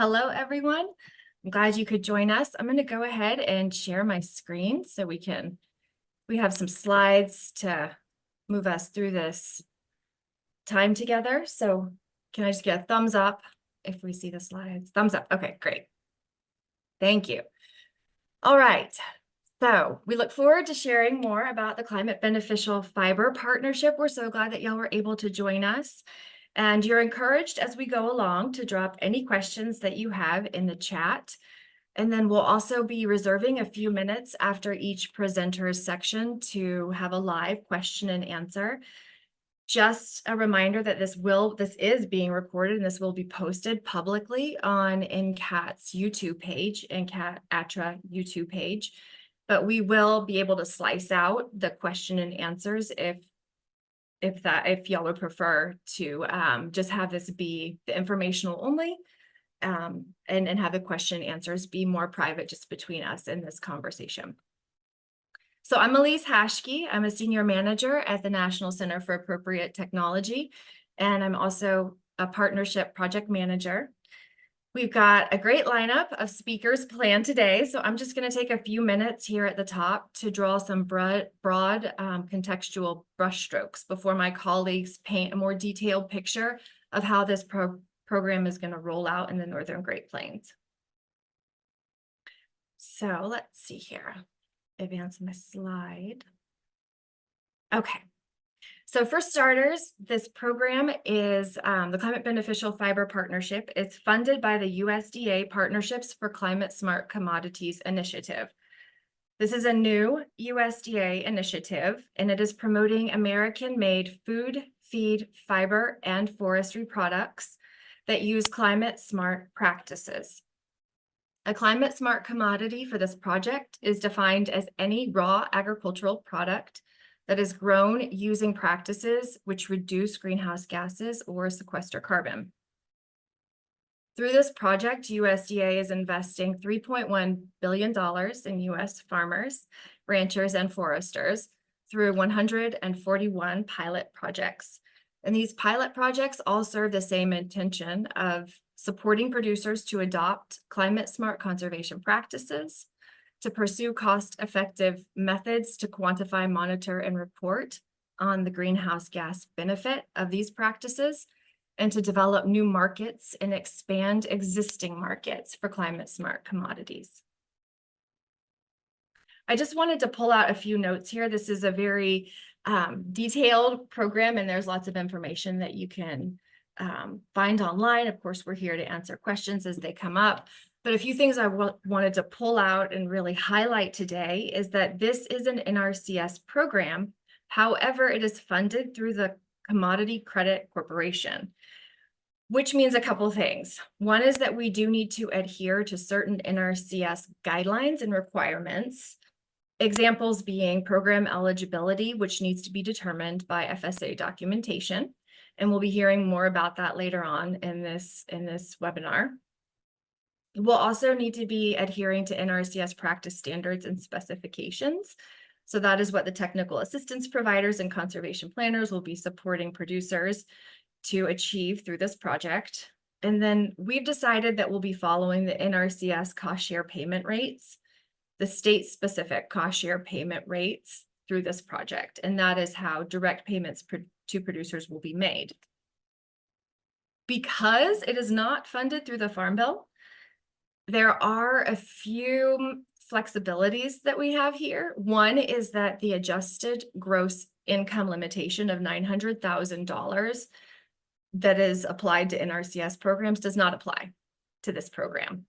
Hello, everyone. I'm glad you could join us. I'm going to go ahead and share my screen so we have some slides to move us through this time together. So can I just get a thumbs up if we see the slides? Thumbs up. Okay, great. Thank you. All right. So we look forward to sharing more about the Climate Beneficial Fiber Partnership. We're so glad that y'all were able to join us. And you're encouraged as we go along to drop any questions that you have in the chat. And then we'll also be reserving a few minutes after each presenter's section to have a live question and answer. Just a reminder that this is being recorded and this will be posted publicly on NCAT's YouTube page, NCAT ATRA YouTube page. But we will be able to slice out the question and answers if y'all would prefer to just have this be the informational only, and have the question and answers be more private just between us in this conversation. So I'm Elise Hashke. I'm a senior manager at the National Center for Appropriate Technology, and I'm also a partnership project manager. We've got a great lineup of speakers planned today, so I'm just going to take a few minutes here at the top to draw some broad contextual brushstrokes before my colleagues paint a more detailed picture of how this program is going to roll out in the Northern Great Plains. So let's see here. Advance my slide. Okay. So for starters, this program is the Climate Beneficial Fiber Partnership. It's funded by the USDA Partnerships for Climate Smart Commodities Initiative. This is a new USDA initiative, and it is promoting American-made food, feed, fiber, and forestry products that use climate smart practices. A climate smart commodity for this project is defined as any raw agricultural product that is grown using practices which reduce greenhouse gases or sequester carbon. Through this project, USDA is investing $3.1 billion in U.S. farmers, ranchers, and foresters through 141 pilot projects. And these pilot projects all serve the same intention of supporting producers to adopt climate smart conservation practices, to pursue cost-effective methods to quantify, monitor, and report on the greenhouse gas benefit of these practices, and to develop new markets and expand existing markets for climate smart commodities. I just wanted to pull out a few notes here. This is a very detailed program, and there's lots of information that you can find online. Of course, we're here to answer questions as they come up. But a few things I wanted to pull out and really highlight today is that this is an NRCS program. However, it is funded through the Commodity Credit Corporation, which means a couple things. One is that we do need to adhere to certain NRCS guidelines and requirements. Examples being program eligibility, which needs to be determined by FSA documentation. And we'll be hearing more about that later on in this webinar. We'll also need to be adhering to NRCS practice standards and specifications. So that is what the technical assistance providers and conservation planners will be supporting producers to achieve through this project. And then we've decided that we'll be following the NRCS cost share payment rates, the state-specific cost share payment rates through this project. And that is how direct payments to producers will be made. Because it is not funded through the Farm Bill, there are a few flexibilities that we have here. One is that the adjusted gross income limitation of $900,000 that is applied to NRCS programs does not apply to this program.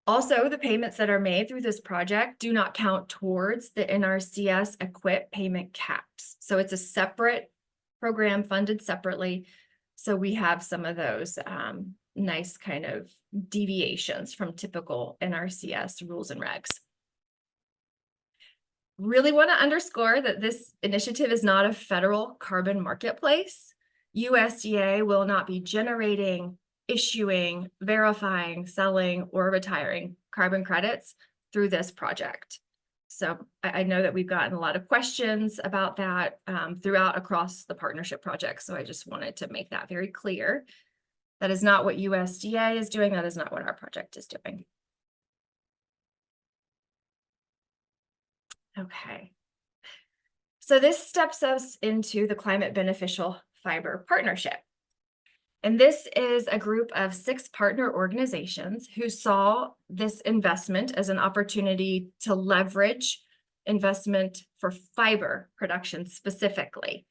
Also, the payments that are made through this project do not count towards the NRCS EQIP payment caps. So it's a separate program funded separately. So we have some of those nice kind of deviations from typical NRCS rules and regs. Really want to underscore that this initiative is not a federal carbon marketplace. USDA will not be generating, issuing, verifying, selling, or retiring carbon credits through this project. So I know that we've gotten a lot of questions about that across the partnership project. So I just wanted to make that very clear. That is not what USDA is doing. That is not what our project is doing. Okay. So this steps us into the Climate Beneficial Fiber Partnership. And this is a group of 6 partner organizations who saw this investment as an opportunity to leverage investment for fiber production specifically.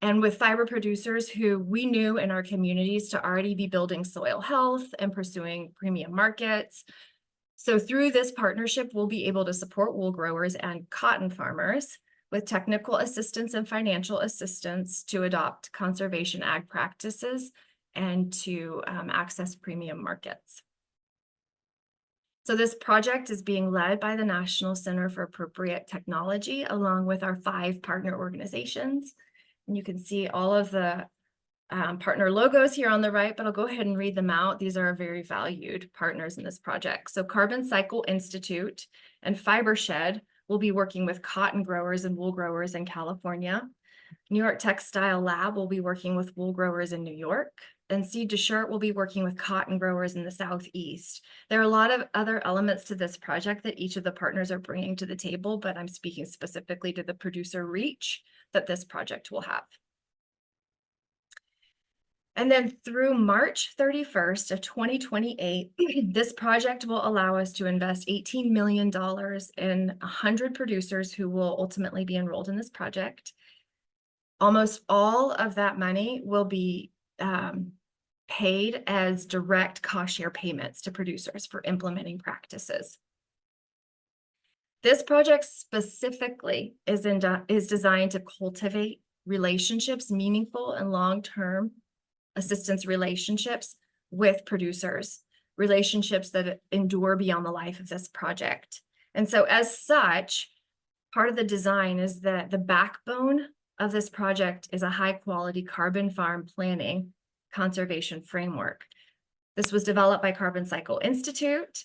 And with fiber producers who we knew in our communities to already be building soil health and pursuing premium markets. So through this partnership, we'll be able to support wool growers and cotton farmers with technical assistance and financial assistance to adopt conservation ag practices and to access premium markets. So this project is being led by the National Center for Appropriate Technology, along with our 5 partner organizations. And you can see all of the partner logos here on the right, but I'll go ahead and read them out. These are very valued partners in this project. So Carbon Cycle Institute and Fibershed will be working with cotton growers and wool growers in California. New York Textile Lab will be working with wool growers in New York. And Seed to Shirt will be working with cotton growers in the Southeast. There are a lot of other elements to this project that each of the partners are bringing to the table, but I'm speaking specifically to the producer reach that this project will have. And then through March 31st of 2028, this project will allow us to invest $18 million in 100 producers who will ultimately be enrolled in this project. Almost all of that money will be paid as direct cost share payments to producers for implementing practices. This project specifically is designed to cultivate relationships, meaningful and long-term assistance relationships with producers, relationships that endure beyond the life of this project. And so as such, part of the design is that the backbone of this project is a high-quality carbon farm planning conservation framework. This was developed by Carbon Cycle Institute.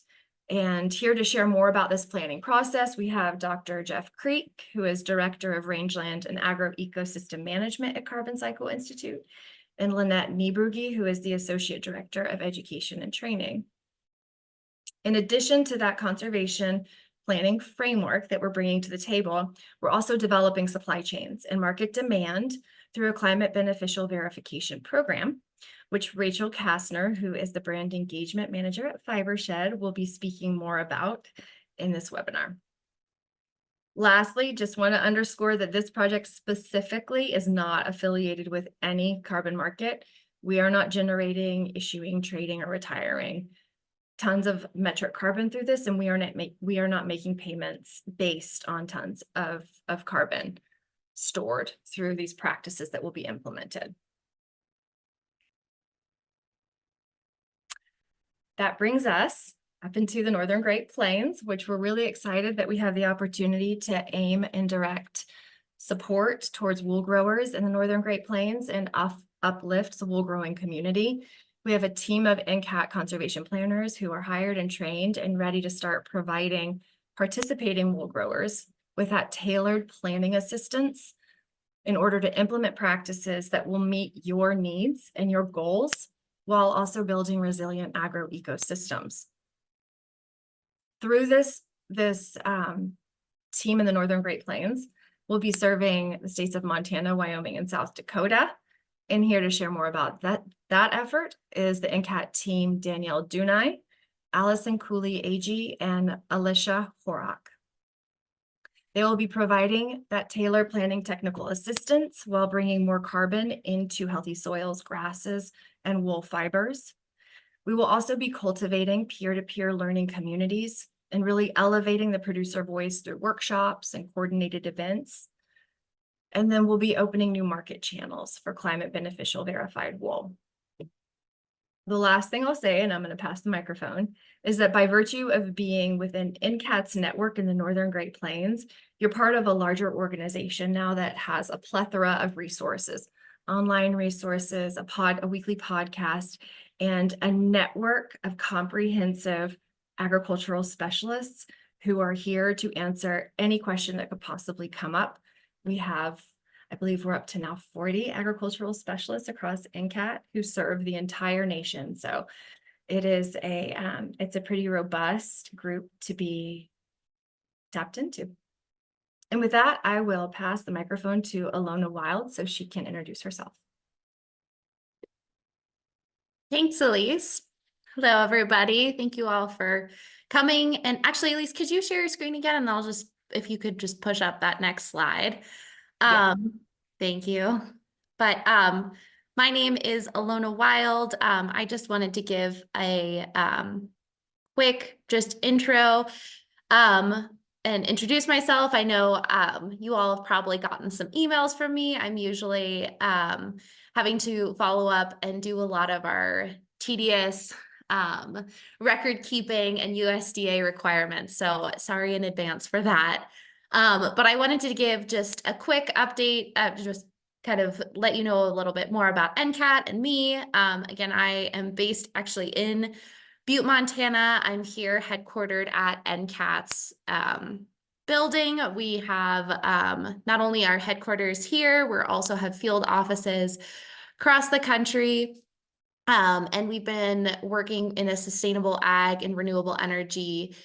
And here to share more about this planning process, we have Dr. Jeff Creek, who is Director of Rangeland and Agroecosystem Management at Carbon Cycle Institute, and Lynette Niebrugge, who is the Associate Director of Education and Training. In addition to that conservation planning framework that we're bringing to the table, we're also developing supply chains and market demand through a climate beneficial verification program, which Rachel Kastner, who is the brand engagement manager at Fibershed, will be speaking more about in this webinar. Lastly, just want to underscore that this project specifically is not affiliated with any carbon market. We are not generating, issuing, trading, or retiring tons of metric carbon through this, and we are not making payments based on tons of carbon stored through these practices that will be implemented. That brings us up into the Northern Great Plains, which we're really excited that we have the opportunity to aim and direct support towards wool growers in the Northern Great Plains and uplift the wool growing community. We have a team of NCAT conservation planners who are hired and trained and ready to start providing participating wool growers with that tailored planning assistance in order to implement practices that will meet your needs and your goals while also building resilient agroecosystems. Through this team in the Northern Great Plains, we'll be serving the states of Montana, Wyoming, and South Dakota. And here to share more about that effort is the NCAT team, Danielle Dunai, Allison Cooley-Agee, and Alicia Horak. They will be providing that tailored planning technical assistance while bringing more carbon into healthy soils, grasses, and wool fibers. We will also be cultivating peer-to-peer learning communities and really elevating the producer voice through workshops and coordinated events. And then we'll be opening new market channels for climate beneficial verified wool. The last thing I'll say, and I'm going to pass the microphone, is that by virtue of being within NCAT's network in the Northern Great Plains, you're part of a larger organization now that has a plethora of resources, online resources, a weekly podcast, and a network of comprehensive agricultural specialists who are here to answer any question that could possibly come up. We have I believe we're up to now 40 agricultural specialists across NCAT who serve the entire nation. So it is it's a pretty robust group to be tapped into. And with that, I will pass the microphone to Alona Wild so she can introduce herself. Thanks, Elise. Hello, everybody. Thank you all for coming. And actually, Elise, could you share your screen again? And I'll just, if you could just push up that next slide. Yeah. Thank you. But my name is Alona Wild. I just wanted to give a quick just intro and introduce myself. I know you all have probably gotten some emails from me. I'm usually having to follow up and do a lot of our tedious record keeping and USDA requirements. So sorry in advance for that. But I wanted to give just a quick update, just kind of let you know a little bit more about NCAT and me. Again, I am based actually in Butte, Montana. I'm here headquartered at NCAT's building. We have not only our headquarters here, we also have field offices across the country. And we've been working in a sustainable ag and renewable energy,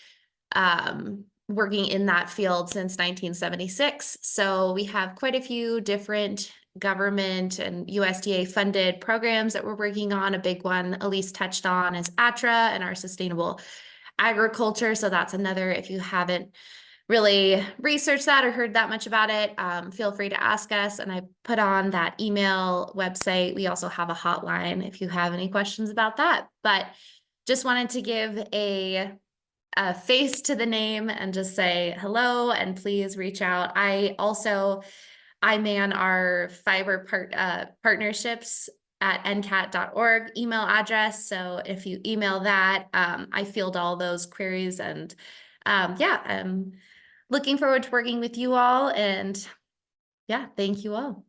working in that field since 1976. So we have quite a few different government and USDA funded programs that we're working on. A big one Elise touched on is ATRA and our sustainable agriculture. So that's another, if you haven't really researched that or heard that much about it, feel free to ask us. And I put on that email website. We also have a hotline if you have any questions about that. But just wanted to give a face to the name and just say hello and please reach out. I man our fiber partnerships at ncat.org email address. So if you email that, I field all those queries and yeah, I'm looking forward to working with you all. And yeah, thank you all.